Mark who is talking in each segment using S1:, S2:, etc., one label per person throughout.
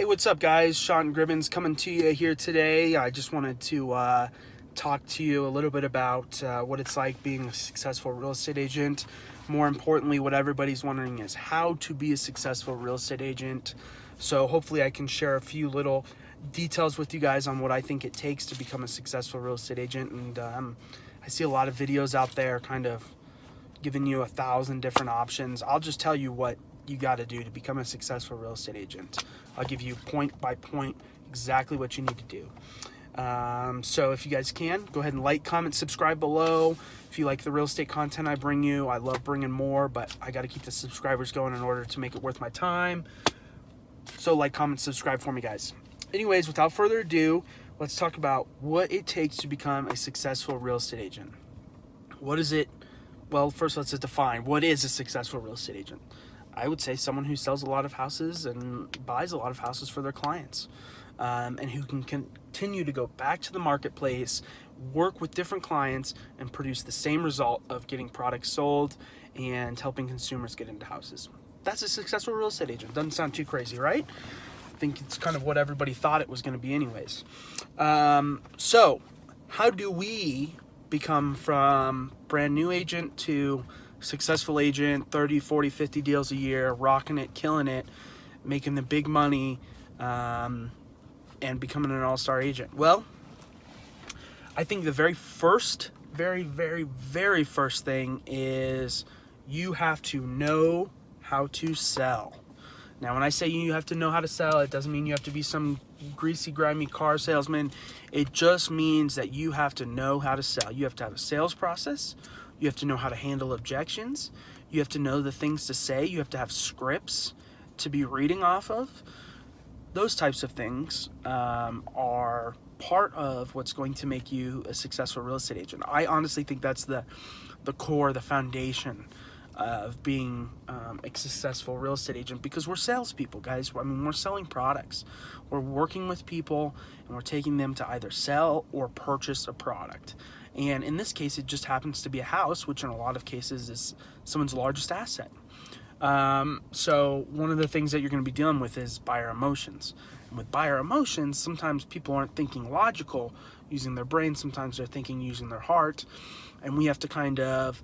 S1: Hey, what's up, guys? Sean Gribbins coming to you here today. I just wanted to talk to you a little bit about what it's like being a successful real estate agent. More importantly, what everybody's wondering is how to be a successful real estate agent. So hopefully I can share a few little details with you guys on what I think it takes to become a successful real estate agent. And I see a lot of videos out there kind of giving you 1,000 different options. I'll just tell you what you got to do to become a successful real estate agent. I'll give you point by point exactly what you need to do. So if you guys can, go ahead and like, comment, subscribe below. If you like the real estate content I bring you, I love bringing more, but I got to keep the subscribers going in order to make it worth my time. So like, comment, subscribe for me, guys. Anyways, without further ado, let's talk about what it takes to become a successful real estate agent. What is it? Well, first let's just define what is a successful real estate agent. I would say someone who sells a lot of houses and buys a lot of houses for their clients, and who can continue to go back to the marketplace, work with different clients, and produce the same result of getting products sold and helping consumers get into houses. That's a successful real estate agent. Doesn't sound too crazy, right? I think it's kind of what everybody thought it was going to be anyways. So how do we become from brand new agent to successful agent, 30, 40, 50 deals a year, rocking it, killing it, making the big money, and becoming an all-star agent? Well, I think the very first thing is you have to know how to sell. Now, when I say you have to know how to sell, it doesn't mean you have to be some greasy, grimy car salesman. It just means that you have to know how to sell. You have to have a sales process. You have to know how to handle objections. You have to know the things to say. You have to have scripts to be reading off of. Those types of things are part of what's going to make you a successful real estate agent. I honestly think that's the core, the foundation of being a successful real estate agent, because we're salespeople, guys. I mean, we're selling products. We're working with people, and we're taking them to either sell or purchase a product. And in this case, it just happens to be a house, which in a lot of cases is someone's largest asset. So one of the things that you're going to be dealing with is buyer emotions. And with buyer emotions, sometimes people aren't thinking logical using their brain. Sometimes they're thinking using their heart. And we have to kind of,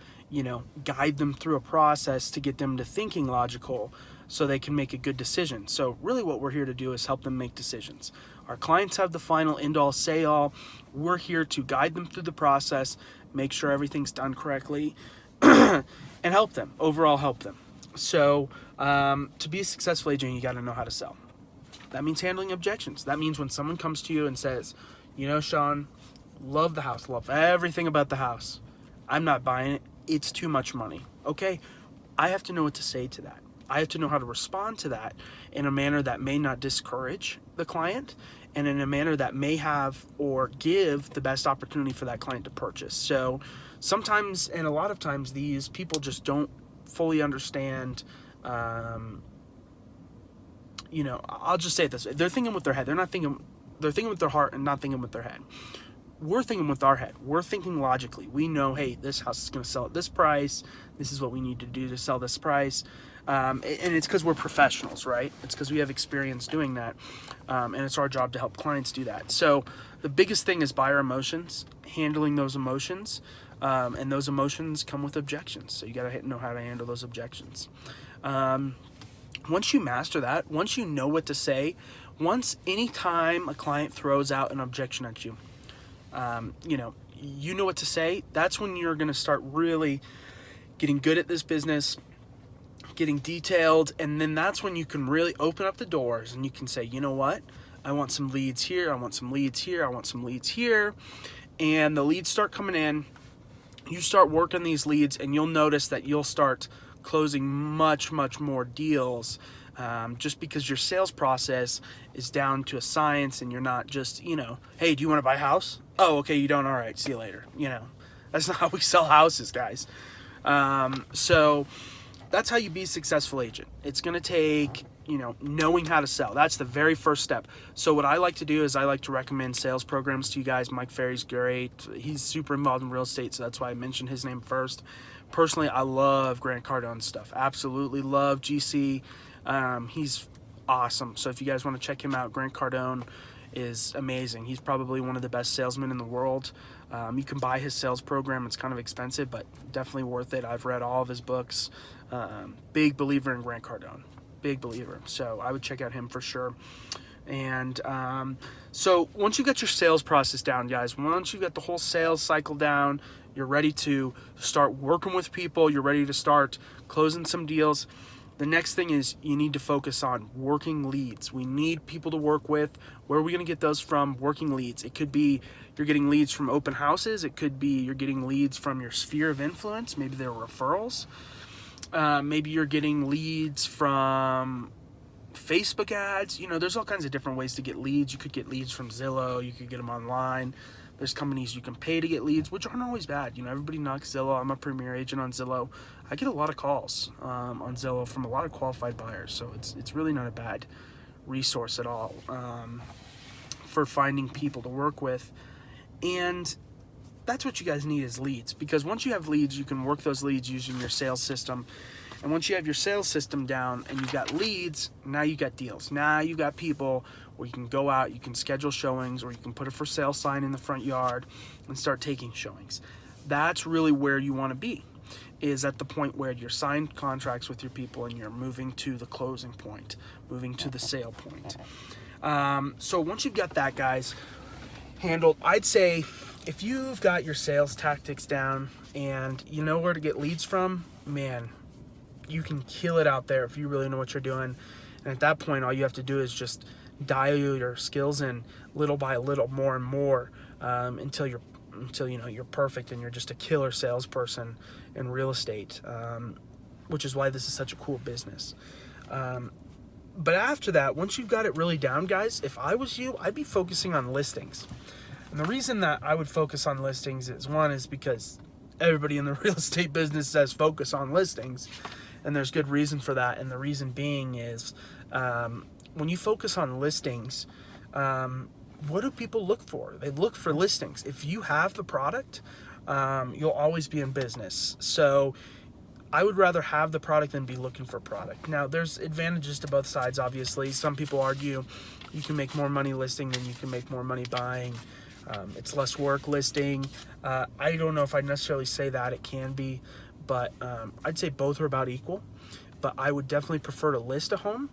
S1: guide them through a process to get them to thinking logical so they can make a good decision. So really what we're here to do is help them make decisions. Our clients have the final end-all, say-all. We're here to guide them through the process, make sure everything's done correctly, and help them, overall help them. So to be a successful agent, you got to know how to sell. That means handling objections. That means when someone comes to you and says, Sean, love the house, love everything about the house, I'm not buying it, it's too much money. Okay, I have to know what to say to that. I have to know how to respond to that in a manner that may not discourage the client, and in a manner that may have or give the best opportunity for that client to purchase. So sometimes, and a lot of times, these people just don't fully understand. I'll just say it this way: they're thinking with their head. They're thinking with their heart and not thinking with their head. We're thinking with our head. We're thinking logically. We know, hey, this house is going to sell at this price. This is what we need to do to sell this price. And it's because we're professionals, right? It's because we have experience doing that. And it's our job to help clients do that. So the biggest thing is buyer emotions, handling those emotions. And those emotions come with objections. So you got to know how to handle those objections. Once you master that, once you know what to say, anytime a client throws out an objection at you, you know what to say, that's when you're going to start really getting good at this business, getting detailed, and then that's when you can really open up the doors and you can say, you know what, I want some leads here, I want some leads here, I want some leads here, and the leads start coming in. You start working these leads, and you'll notice that you'll start closing much more deals, just because your sales process is down to a science, and you're not just, hey, do you want to buy a house? Oh, okay, you don't? All right, see you later. That's not how we sell houses, guys. So that's how you be a successful agent. It's going to take, knowing how to sell. That's the very first step. So what I like to do is I like to recommend sales programs to you guys. Mike Ferry's great. He's super involved in real estate, so that's why I mentioned his name first. Personally, I love Grant Cardone's stuff. Absolutely love GC. He's awesome. So if you guys want to check him out, Grant Cardone is amazing. He's probably one of the best salesmen in the world. You can buy his sales program. It's kind of expensive, but definitely worth it. I've read all of his books. Big believer in Grant Cardone. Big believer. So I would check out him for sure. And so once you get your sales process down, guys, once you get the whole sales cycle down, you're ready to start working with people, you're ready to start closing some deals. The next thing is you need to focus on working leads. We need people to work with. Where are we going to get those from? Working leads. It could be you're getting leads from open houses. It could be you're getting leads from your sphere of influence. Maybe they're referrals. Maybe you're getting leads from Facebook ads. You know, there's all kinds of different ways to get leads. You could get leads from Zillow. You could get them online. There's companies you can pay to get leads, which aren't always bad. You know, everybody knocks Zillow. I'm a premier agent on Zillow. I get a lot of calls on Zillow from a lot of qualified buyers, so it's really not a bad resource at all for finding people to work with. And that's what you guys need is leads, because once you have leads, you can work those leads using your sales system. And once you have your sales system down and you've got leads, now you got deals. Now you got people where you can go out, you can schedule showings, or you can put a for sale sign in the front yard and start taking showings. That's really where you want to be, is at the point where you're signed contracts with your people and you're moving to the closing point, moving to the sale point. So once you've got that, guys, handled, I'd say if you've got your sales tactics down and you know where to get leads from, man, you can kill it out there if you really know what you're doing. And at that point, all you have to do is just dial your skills in little by little, more and more, until you know you're perfect and you're just a killer salesperson in real estate, which is why this is such a cool business. But after that, once you've got it really down, guys, if I was you, I'd be focusing on listings. And the reason that I would focus on listings is because everybody in the real estate business says focus on listings, and there's good reason for that. And the reason being is when you focus on listings, what do people look for? They look for listings. If you have the product, you'll always be in business. So I would rather have the product than be looking for product. Now, there's advantages to both sides, obviously. Some people argue you can make more money listing than you can make more money buying. It's less work listing. I don't know if I'd necessarily say that. It can be, but I'd say both are about equal. But I would definitely prefer to list a home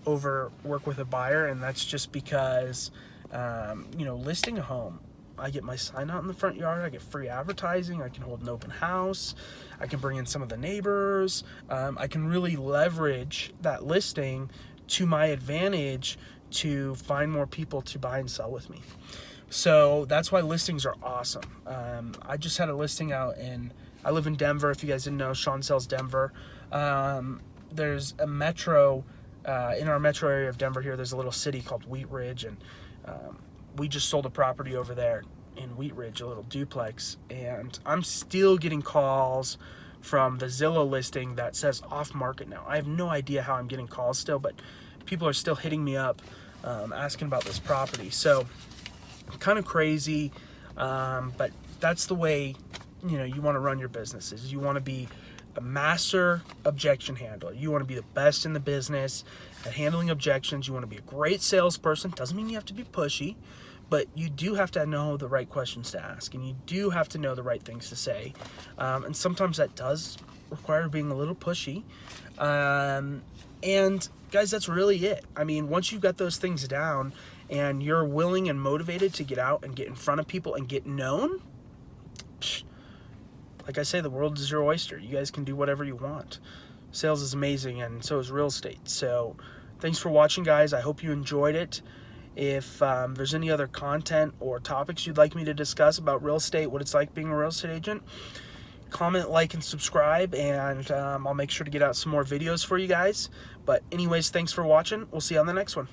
S1: over work with a buyer, and that's just because, you know, listing a home, I get my sign out in the front yard, I get free advertising, I can hold an open house, I can bring in some of the neighbors, I can really leverage that listing to my advantage to find more people to buy and sell with me. So that's why listings are awesome. I just had a listing out I live in Denver. If you guys didn't know, Sean sells Denver. There's a metro, in our metro area of Denver here, there's a little city called Wheat Ridge, and we just sold a property over there in Wheat Ridge, a little duplex, and I'm still getting calls from the Zillow listing that says off market now. I have no idea how I'm getting calls still, but people are still hitting me up asking about this property. So kind of crazy, but that's the way, you know, you want to run your businesses. You want to be a master objection handler. You want to be the best in the business at handling objections. You want to be a great salesperson. Doesn't mean you have to be pushy, but you do have to know the right questions to ask, and you do have to know the right things to say. And sometimes that does require being a little pushy. And guys, that's really it. I mean, once you've got those things down and you're willing and motivated to get out and get in front of people and get known, like I say, the world is your oyster. You guys can do whatever you want. Sales is amazing, and so is real estate. So thanks for watching, guys. I hope you enjoyed it. If there's any other content or topics you'd like me to discuss about real estate, what it's like being a real estate agent, comment, like, and subscribe, and I'll make sure to get out some more videos for you guys. But anyways, thanks for watching. We'll see you on the next one.